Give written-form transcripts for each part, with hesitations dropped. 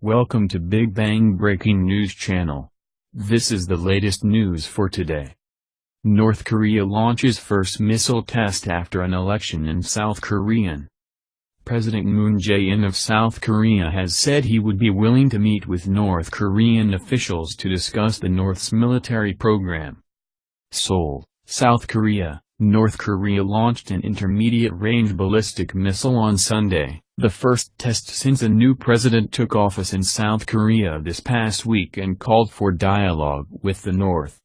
Welcome to Big Bang Breaking News Channel. This is the latest news for today. North Korea launches first missile test after an election in South Korea. President Moon Jae-in of South Korea has said he would be willing to meet with North Korean officials to discuss the North's military program. Seoul, South Korea. North Korea launched an intermediate-range ballistic missile on Sunday, the first test since a new president took office in South Korea this past week, and called for dialogue with the North.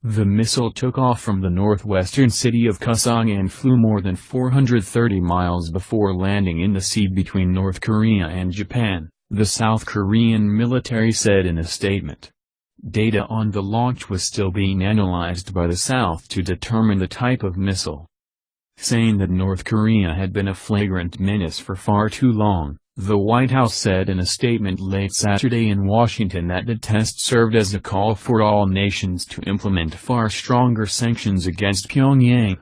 The missile took off from the northwestern city of Kusong and flew more than 430 miles before landing in the sea between North Korea and Japan, the South Korean military said in a statement. Data on the launch was still being analyzed by the South to determine the type of missile. Saying that North Korea had been a flagrant menace for far too long, the White House said in a statement late Saturday in Washington that the test served as a call for all nations to implement far stronger sanctions against Pyongyang.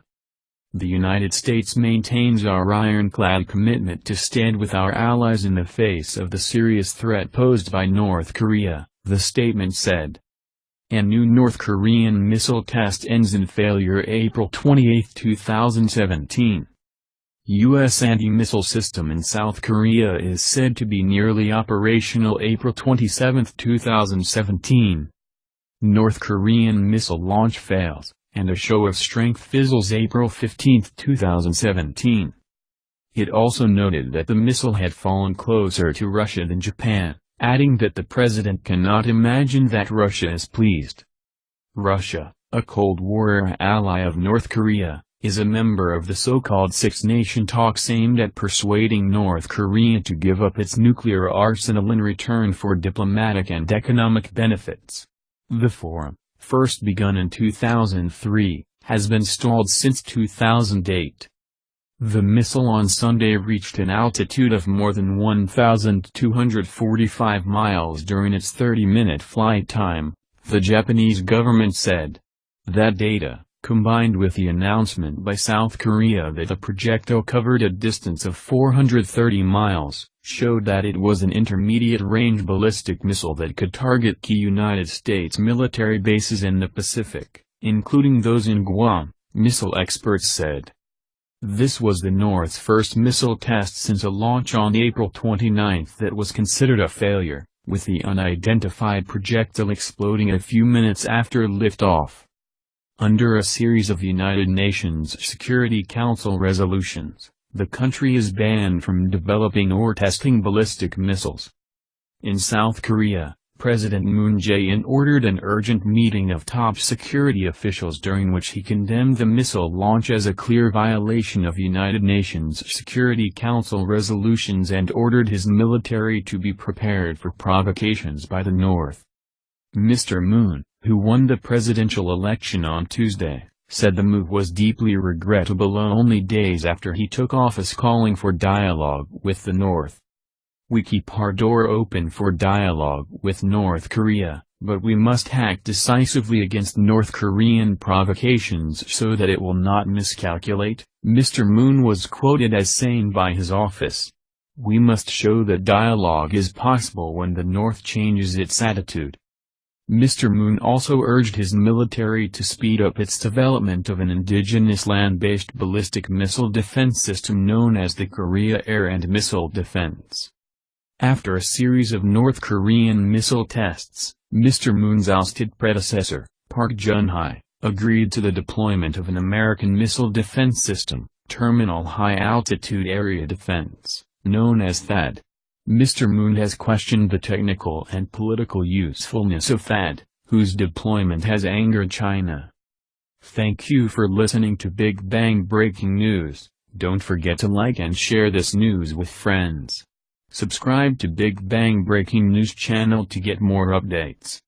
The United States maintains our ironclad commitment to stand with our allies in the face of the serious threat posed by North Korea, the statement said. A new North Korean missile test ends in failure April 28, 2017. U.S. anti-missile system in South Korea is said to be nearly operational April 27, 2017. North Korean missile launch fails, and a show of strength fizzles April 15, 2017. It also noted that the missile had fallen closer to Russia than Japan, adding that the president cannot imagine that Russia is pleased. Russia, a Cold War ally of North Korea, is a member of the so-called Six-Nation talks aimed at persuading North Korea to give up its nuclear arsenal in return for diplomatic and economic benefits. The forum, first begun in 2003, has been stalled since 2008. The missile on Sunday reached an altitude of more than 1,245 miles during its 30-minute flight time, the Japanese government said. That data, combined with the announcement by South Korea that the projectile covered a distance of 430 miles, showed that it was an intermediate-range ballistic missile that could target key United States military bases in the Pacific, including those in Guam, missile experts said. This was the North's first missile test since a launch on April 29 that was considered a failure, with the unidentified projectile exploding a few minutes after liftoff. Under a series of United Nations Security Council resolutions, the country is banned from developing or testing ballistic missiles. In South Korea, President Moon Jae-in ordered an urgent meeting of top security officials during which he condemned the missile launch as a clear violation of United Nations Security Council resolutions and ordered his military to be prepared for provocations by the North. Mr. Moon, who won the presidential election on Tuesday, said the move was deeply regrettable only days after he took office, calling for dialogue with the North. We keep our door open for dialogue with North Korea, but we must act decisively against North Korean provocations so that it will not miscalculate, Mr. Moon was quoted as saying by his office. We must show that dialogue is possible when the North changes its attitude. Mr. Moon also urged his military to speed up its development of an indigenous land-based ballistic missile defense system known as the Korea Air and Missile Defense. After a series of North Korean missile tests, Mr. Moon's ousted predecessor, Park Geun-hye, agreed to the deployment of an American missile defense system, Terminal High Altitude Area Defense, known as THAAD. Mr. Moon has questioned the technical and political usefulness of THAAD, whose deployment has angered China. Thank you for listening to Big Bang Breaking News. Don't forget to like and share this news with friends. Subscribe to Big Bang Breaking News channel to get more updates.